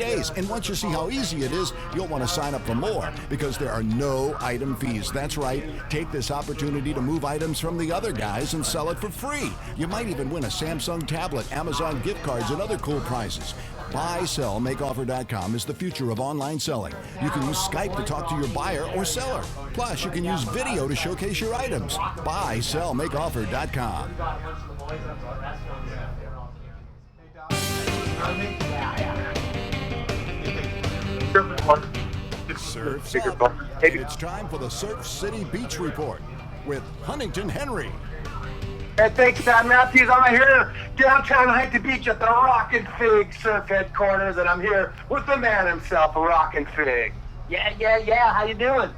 days. And once you see how easy it is, you'll want to sign up for more because there are no item fees. That's right. Take this opportunity to move items from the other guys and sell it for free. You might even win a Samsung tablet, Amazon gift cards, and other cool prizes. BuySellMakeOffer.com is the future of online selling. You can use Skype to talk to your buyer or seller. Plus, you can use video to showcase your items. BuySellMakeOffer.com. Surf's up. It's time for the Surf City Beach Report with Huntington Henry. Hey, thanks, Sam Matthews. I'm here downtown Huntington Beach at the Rockin Fig surf headquarters, and I'm here with the man himself, Rockin Fig. Yeah. How you doing?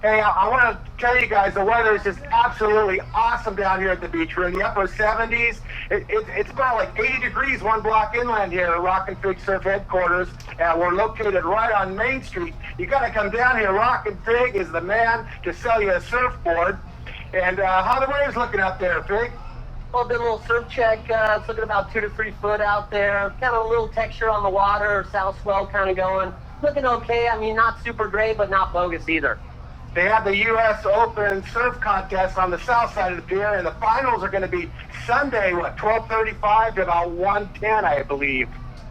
Hey, I want to tell you guys the weather is just absolutely awesome down here at the beach. We're in the upper 70s. It's about like 80 degrees one block inland here at Rockin Fig Surf Headquarters. And we're located right on Main Street. You got to come down here. Rockin Fig is the man to sell you a surfboard. And how the weather's looking out there, Fig? Well, did a little surf check. It's looking about 2 to 3 foot out there. Kind of a little texture on the water, south swell kind of going. Looking okay. I mean, not super great, but not bogus either. They have the U.S.Open surf contest on the south side of the pier, and the finals are going to be Sunday, 12:35 to about 1:10, I believe.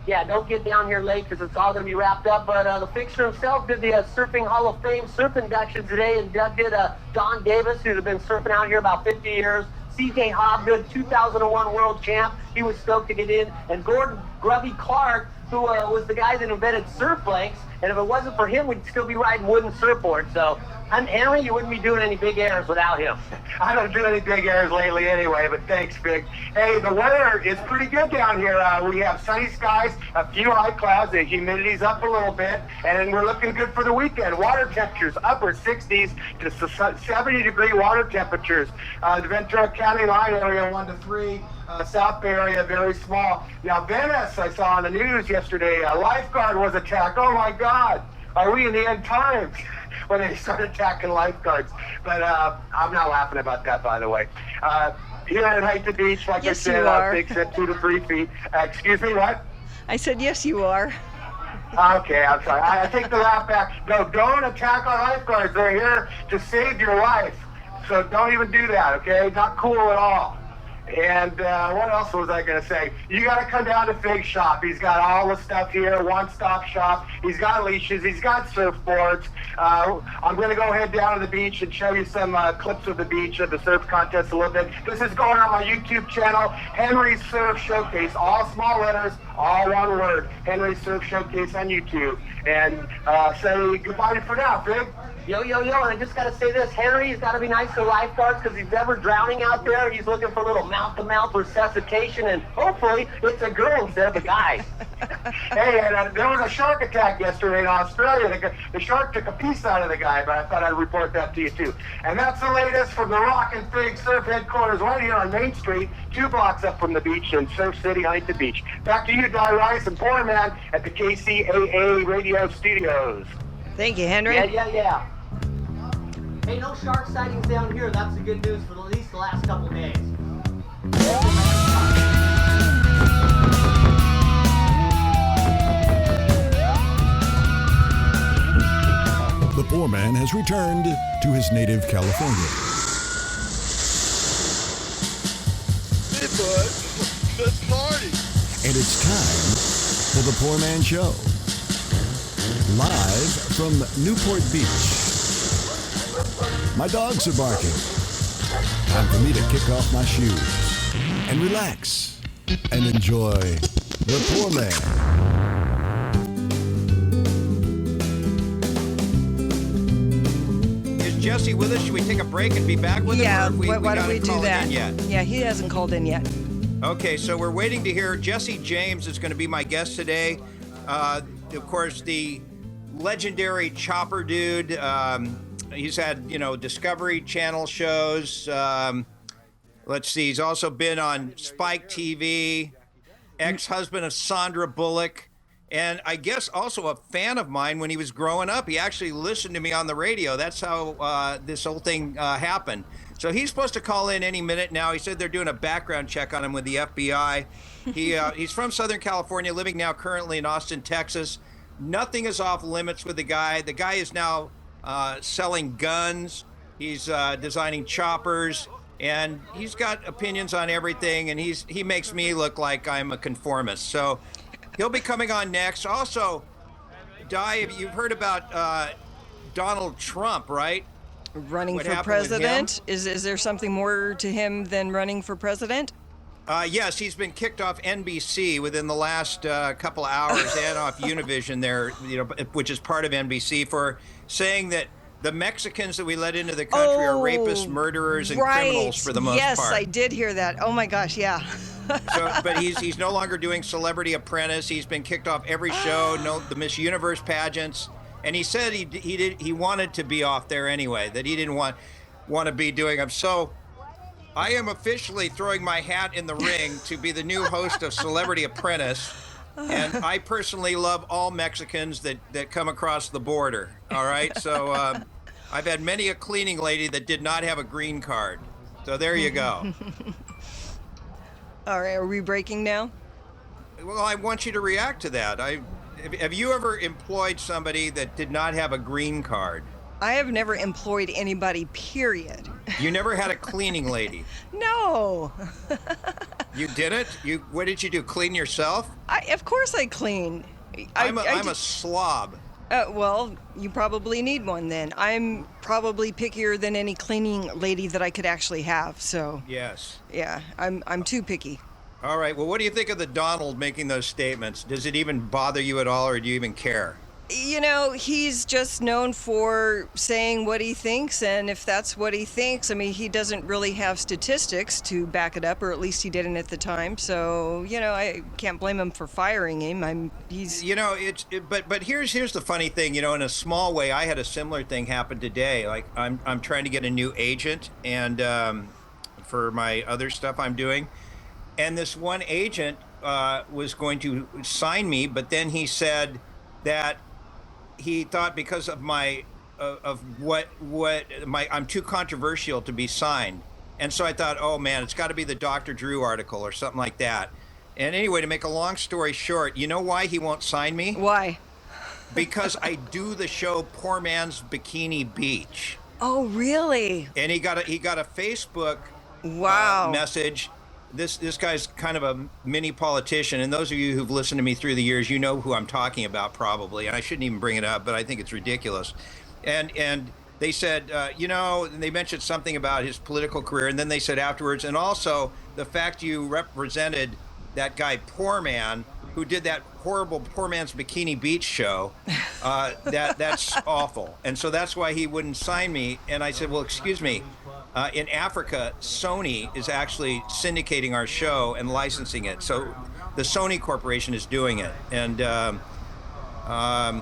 Yeah, don't get down here late because it's all going to be wrapped up. But the fixer himself did the Surfing Hall of Fame surf induction today, and Doug did Don Davis, who's been surfing out here about 50 years. C.J. Hobgood, 2001 world champ. He was stoked to get in. And Gordon Grubby Clark, who was the guy that invented surf blanks. And if it wasn't for him, we'd still be riding wooden surfboards. So, Henry, you wouldn't be doing any big airs without him. I don't do any big airs lately anyway, but thanks, Big. Hey, the weather is pretty good down here. We have sunny skies, a few high clouds, the humidity's up a little bit, and we're looking good for the weekend. Water temperatures upper 60s to 70-degree water temperatures. The Ventura County line area 1 to 3. South Bay area, very small. Now, Venice, I saw on the news yesterday, a lifeguard was attacked. Oh, my God. Are we in the end times when they start attacking lifeguards? But I'm not laughing about that, by the way. Here at Huntington Beach, like yes, I said, Big said 2 to 3 feet. Excuse me, what? I said, yes, you are. Okay, I'm sorry. I take the laugh back. No, don't attack our lifeguards. They're here to save your life. So don't even do that, okay? Not cool at all. And what else was I going to say? You got to come down to Fig's shop. He's got all the stuff here, one-stop shop. He's got leashes. He's got surfboards. I'm going to go head down to the beach and show you some clips of the beach, of the surf contest a little bit. This is going on my YouTube channel, Henry's Surf Showcase. All small letters, all one word. Henry's Surf Showcase on YouTube. And say goodbye for now, Fig. Yo, and I just got to say this. Henry's got to be nice to lifeguards because he's never drowning out there. He's looking for a little mouth-to-mouth resuscitation, and hopefully it's a girl instead of a guy. Hey, and there was a shark attack yesterday in Australia. The shark took a piece out of the guy, but I thought I'd report that to you, too. And that's the latest from the Rockin Fig Surf Headquarters right here on Main Street, 2 blocks up from the beach in Surf City, Huntington Beach. Back to you, Di Rice and Poorman at the KCAA Radio Studios. Thank you, Henry. Yeah. Hey, no shark sightings down here. That's the good news for at least the last couple days. The poor man has returned to his native California. Hey, bud. Let's party. And it's time for the Poor Man Show. Live from Newport Beach. My dogs are barking. Time for me to kick off my shoes and relax and enjoy the Poor Man. Is Jesse with us? Should we take a break and be back with him? Yeah, Why don't we do that? Yeah, he hasn't called in yet. Okay, so we're waiting to hear. Jesse James is going to be my guest today. Of course, the legendary chopper dude. He's had, Discovery Channel shows. Let's see. He's also been on Spike TV, ex-husband of Sandra Bullock, and I guess also a fan of mine when he was growing up. He actually listened to me on the radio. That's how this whole thing happened. So he's supposed to call in any minute now. He said they're doing a background check on him with the FBI. He's from Southern California, living now currently in Austin, Texas. Nothing is off limits with the guy. The guy is now selling guns. He's designing choppers, and he's got opinions on everything, and he makes me look like I'm a conformist. So he'll be coming on next. Also, Di, you've heard about Donald Trump, right? Running for president? Is there something more to him than running for president? Yes, he's been kicked off NBC within the last couple of hours and off Univision there, which is part of NBC, for saying that the Mexicans that we let into the country are rapists, murderers, and criminals for the most part. Yes, I did hear that. Oh my gosh, yeah. But he's no longer doing Celebrity Apprentice. He's been kicked off every show, the Miss Universe pageants, and he said he wanted to be off there anyway, that he didn't want to be doing them. So I am officially throwing my hat in the ring to be the new host of Celebrity Apprentice. And I personally love all Mexicans that come across the border. All right. So I've had many a cleaning lady that did not have a green card. So there you go. All right. Are we breaking now? Well, I want you to react to that. Have you ever employed somebody that did not have a green card? I have never employed anybody, period. You never had a cleaning lady? No. You didn't? What did you do? Clean yourself? Of course I clean. I'm a slob. Well, you probably need one then. I'm probably pickier than any cleaning lady that I could actually have. So yes. Yeah, I'm too picky. All right. Well, what do you think of the Donald making those statements? Does it even bother you at all, or do you even care? He's just known for saying what he thinks, and if that's what he thinks, I mean, he doesn't really have statistics to back it up, or at least he didn't at the time. So, I can't blame him for firing him. But here's the funny thing. In a small way, I had a similar thing happen today. Like I'm trying to get a new agent, and for my other stuff I'm doing, and this one agent was going to sign me, but then he said that he thought because of I'm too controversial to be signed. And so I thought, oh man, it's got to be the Dr. Drew article or something like that. And anyway, to make a long story short, you know why he won't sign me? Why? Because I do the show Poor Man's Bikini Beach. Oh, really? And he got a Facebook message. This guy's kind of a mini politician, and those of you who've listened to me through the years, you know who I'm talking about probably, and I shouldn't even bring it up, but I think it's ridiculous. And they said, they mentioned something about his political career, and then they said afterwards, and also the fact you represented that guy Poorman, who did that horrible Poor Man's Bikini Beach show, that's awful. And so that's why he wouldn't sign me. And I said, well, excuse me. In Africa, Sony is actually syndicating our show and licensing it. So the Sony Corporation is doing it. And wow.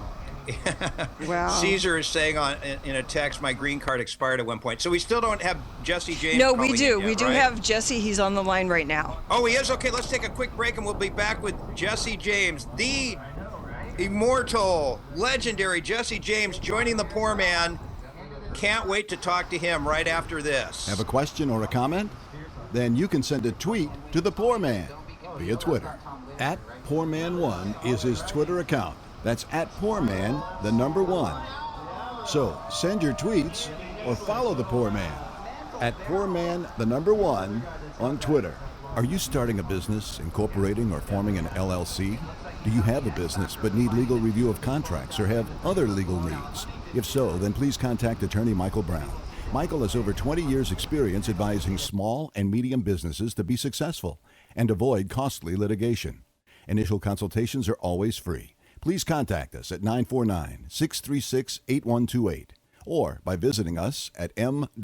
Caesar is saying in a text, my green card expired at one point. So we still don't have Jesse James. No, we do. Yet, we do have Jesse. He's on the line right now. Oh, he is? Okay, let's take a quick break and we'll be back with Jesse James, the immortal, legendary Jesse James, joining the Poor Man. Can't wait to talk to him right after this. Have a question or a comment? Then you can send a tweet to the Poor Man via Twitter. @PoorMan1 is his Twitter account. That's @PoorMan1. So send your tweets or follow the Poor Man @PoorMan1 on Twitter. Are you starting a business, incorporating, or forming an LLC? Do you have a business but need legal review of contracts or have other legal needs? If so, then please contact attorney Michael Brown. Michael has over 20 years' experience advising small and medium businesses to be successful and avoid costly litigation. Initial consultations are always free. Please contact us at 949-636-8128 or by visiting us at mwb-law.net.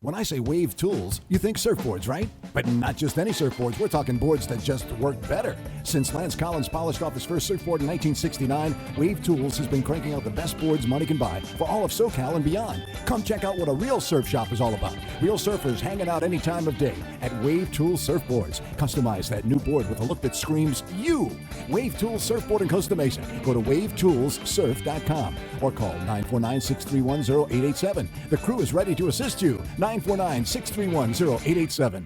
When I say Wave Tools, you think surfboards, right? But not just any surfboards. We're talking boards that just work better. Since Lance Collins polished off his first surfboard in 1969, Wave Tools has been cranking out the best boards money can buy for all of SoCal and beyond. Come check out what a real surf shop is all about. Real surfers hanging out any time of day at Wave Tools Surfboards. Customize that new board with a look that screams you. Wave Tools Surfboard in Costa Mesa. Go to wavetoolssurf.com or call 949-631-0887. The crew is ready to assist you. 949-631-0887.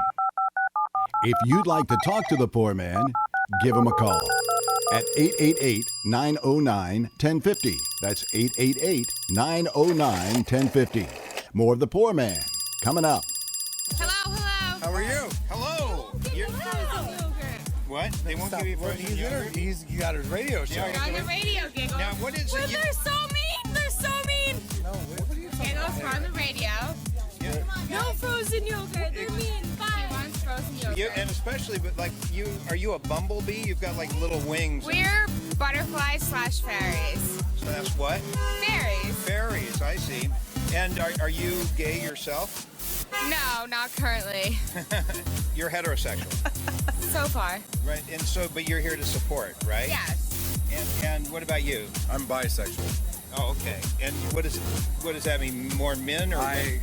If you'd like to talk to the poor man, give him a call at 888-909-1050. That's 888-909-1050. More of the poor man coming up. Hello. How are you? Hello. What? They won't give you frozen yogurt? He's got his radio show. We're on the radio, Giggle. Now, what is it? They're so mean. They're so mean. No, what are you talking Giggle's on the radio. No frozen yogurt. They're mean. Bye. He wants frozen yogurt. And especially, but like are you a bumblebee? You've got like little wings. We're butterflies/fairies. So that's what? Fairies. Fairies, I see. And are you gay yourself? No, not currently. You're heterosexual. So far. Right, and so, but you're here to support, right? Yes. And what about you? I'm bisexual. Oh, okay. And what does that mean? More men or? I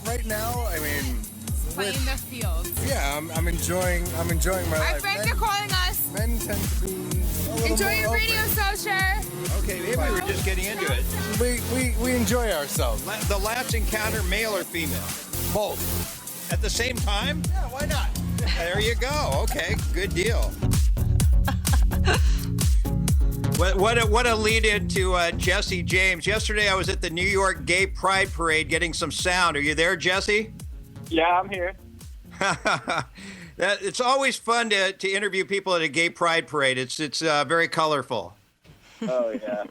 right now, I mean, Playing the fields. yeah, I'm enjoying my Our life. friends are calling us. Men tend to be a little Enjoy more your radio open. social. Okay, maybe we were just getting into it. We enjoy ourselves. The lats encounter male or female? Both. At the same time? Yeah, why not? There you go. Okay, good deal. What a lead into Jesse James. Yesterday I was at the New York Gay Pride Parade getting some sound. Are you there, Jesse? Yeah, I'm here. It's always fun to interview people at a Gay Pride Parade. It's very colorful. Oh, yeah.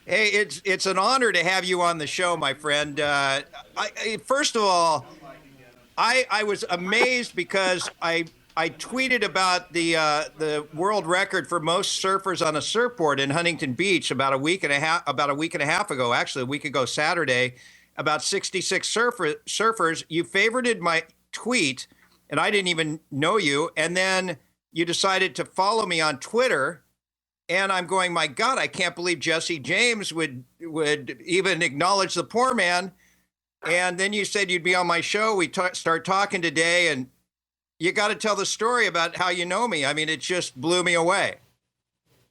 Hey, it's an honor to have you on the show, my friend. First of all, I was amazed because I tweeted about the world record for most surfers on a surfboard in Huntington Beach about a week and a half ago, actually a week ago Saturday, about 66 surfers. You favorited my tweet, and I didn't even know you, and then you decided to follow me on Twitter. And I'm going, my God, I can't believe Jesse James would even acknowledge the poor man. And then you said you'd be on my show. We start talking today, and you got to tell the story about how you know me. I mean, it just blew me away.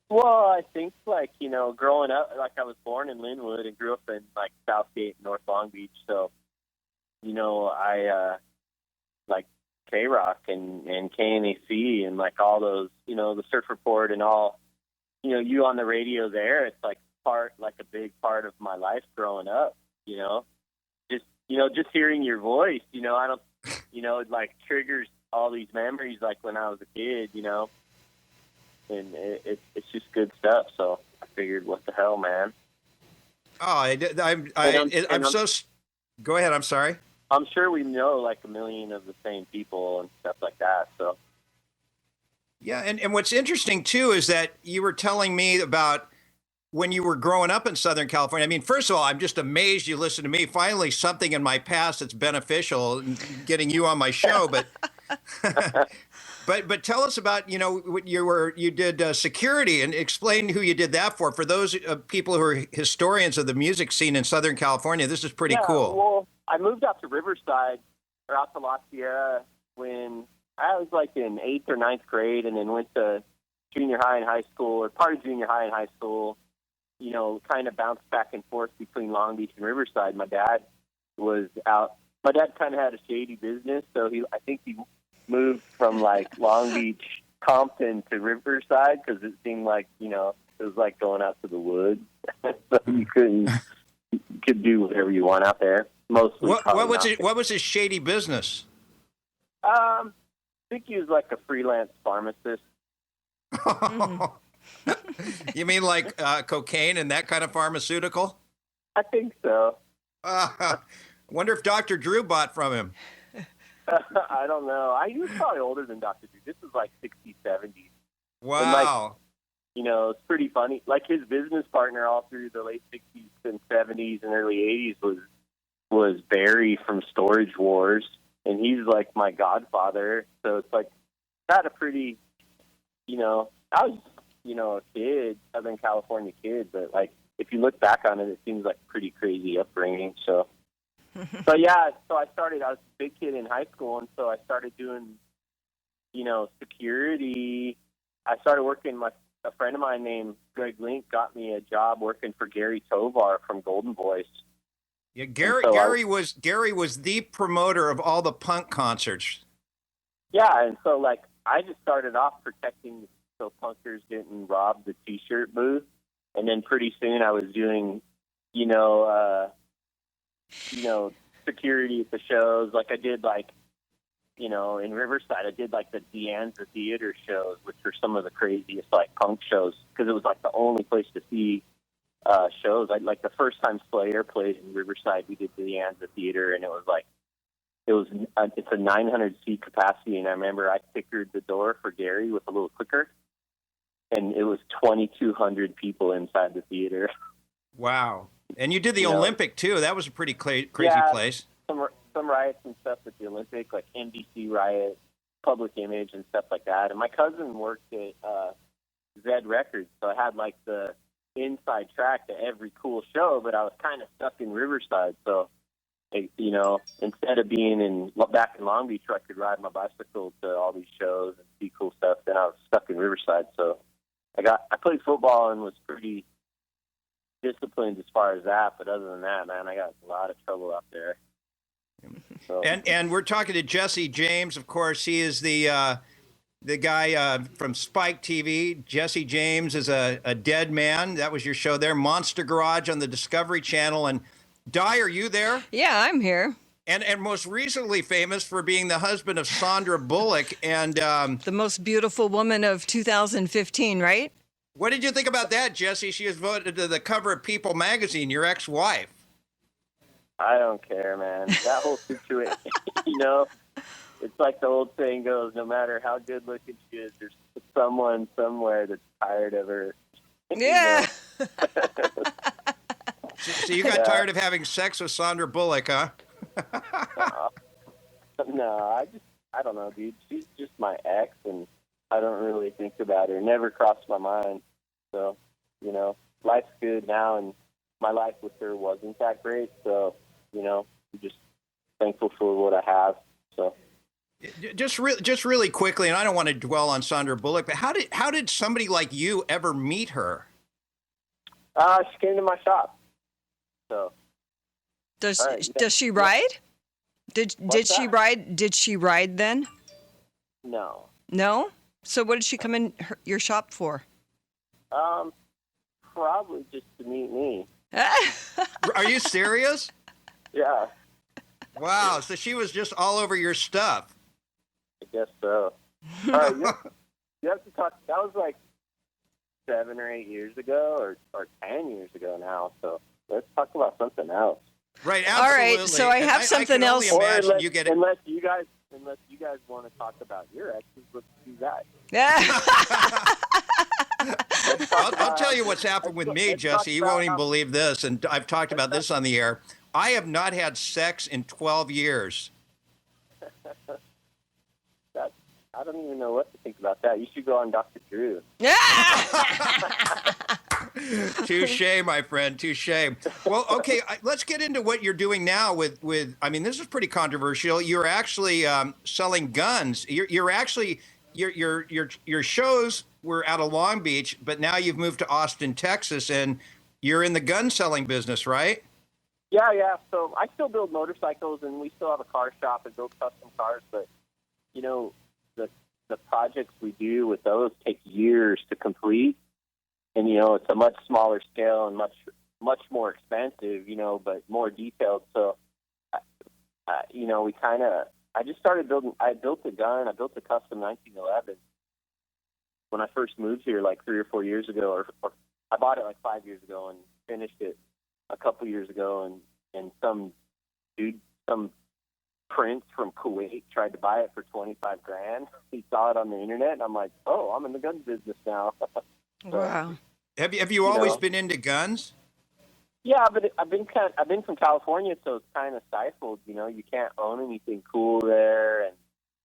Well, I think, growing up, I was born in Linwood and grew up in, Southgate, North Long Beach. So, I like KROQ and KNAC and, all those, the Surf Report and all. You on the radio there, it's a big part of my life growing up, just hearing your voice, I don't, it triggers all these memories when I was a kid, and it's just good stuff. So I figured, what the hell, man? Oh, go ahead. I'm sorry. I'm sure we know a million of the same people and stuff like that. So. Yeah, and what's interesting, too, is that you were telling me about when you were growing up in Southern California. I mean, first of all, I'm just amazed you listen to me. Finally, something in my past that's beneficial in getting you on my show. But but tell us about, you did security, and explain who you did that for. For those people who are historians of the music scene in Southern California, this is pretty cool. Well, I moved out to Riverside, or out to La Sierra, when I was in 8th or 9th grade, and then went to junior high and high school, or part of junior high and high school, kind of bounced back and forth between Long Beach and Riverside. My dad was out. My dad kind of had a shady business, so I think he moved from Long Beach, Compton to Riverside, because it seemed it was going out to the woods. So you could do whatever you want out there. Mostly. What was his shady business? I think he was a freelance pharmacist. You mean cocaine and that kind of pharmaceutical? I think so. Wonder if Dr. Drew bought from him. I don't know. He was probably older than Dr. Drew. This was 60s, 70s. Wow. And it's pretty funny. His business partner all through the late 60s and 70s and early 80s was was Barry from Storage Wars, and he's like my godfather. So it's like not a pretty, I was, a kid, Southern California kid, but like if you look back on it, it seems like a pretty crazy upbringing. So, so I was a big kid in high school, and so I started doing, security. I started working, a friend of mine named Greg Link got me a job working for Gary Tovar from Golden Voice. Yeah, Gary was the promoter of all the punk concerts. Yeah, and so like I just started off protecting so punkers didn't rob the T-shirt booth, and then pretty soon I was doing, security at the shows. Like I did in Riverside, I did like the Deanza Theater shows, which are some of the craziest like punk shows because it was like the only place to see shows. Like the first time Slayer played in Riverside, we did the Deanza Theater, and it's a 900 seat capacity, and I remember I tickered the door for Gary with a little clicker, and it was 2,200 people inside the theater. Wow! And you did the Olympic too. That was a pretty crazy place. Some riots and stuff at the Olympic, like NBC riot, Public Image, and stuff like that. And my cousin worked at Zed Records, so I had like the inside track to every cool show, but I was kind of stuck in Riverside. So, instead of being back in Long Beach where I could ride my bicycle to all these shows and see cool stuff, then I was stuck in Riverside. So I played football and was pretty disciplined as far as that, but other than that, man, I got a lot of trouble out there. So. And we're talking to Jesse James, of course. He is the guy from Spike TV. Jesse James is a dead man. That was your show there, Monster Garage on the Discovery Channel. And Di, are you there? Yeah, I'm here. And most recently famous for being the husband of Sandra Bullock and the most beautiful woman of 2015, right? What did you think about that, Jesse? She was voted to the cover of People magazine, your ex-wife. I don't care, man. That whole situation, it's like the old saying goes, no matter how good looking she is, there's someone somewhere that's tired of her. Yeah. So you got tired of having sex with Sandra Bullock, huh? No, I don't know, dude. She's just my ex, and I don't really think about her. Never crossed my mind. So, life's good now, and my life with her wasn't that great. So, I'm just thankful for what I have. So, just really quickly, and I don't want to dwell on Sandra Bullock, but how did somebody like you ever meet her? She came to my shop. So, does she ride? Did she ride then? No. No? So what did she come in your shop for? Probably just to meet me. Are you serious? Yeah. Wow. So she was just all over your stuff. I guess so. All right, you have to talk. That was like 7 or 8 years ago, or 10 years ago now. So let's talk about something else. Right. Absolutely. All right. So I have something else. Unless you guys want to talk about your exes, let's do that. I'll tell you what's happened with me, Jesse. You won't even believe this, and I've talked about this on the air. I have not had sex in 12 years. I don't even know what to think about that. You should go on Dr. Drew. Touche, my friend. Touche. Well, okay, let's get into what you're doing now with I mean, this is pretty controversial. You're actually selling guns. You're actually your shows were out of Long Beach, but now you've moved to Austin, Texas, and you're in the gun selling business, right? Yeah. So I still build motorcycles, and we still have a car shop and build custom cars, but the projects we do with those take years to complete, and it's a much smaller scale and much more expensive, but more detailed. So I just started building. I built a gun. I built a custom 1911 when I first moved here, like 3 or 4 years ago, or I bought it like 5 years ago and finished it a couple years ago, and some prince from Kuwait tried to buy it for $25,000. He saw it on the internet, and I'm like, oh, I'm in the gun business now. Wow. Have you always been into guns? Yeah, but I've been from California, so it's kind of stifled. You know, you can't own anything cool there, and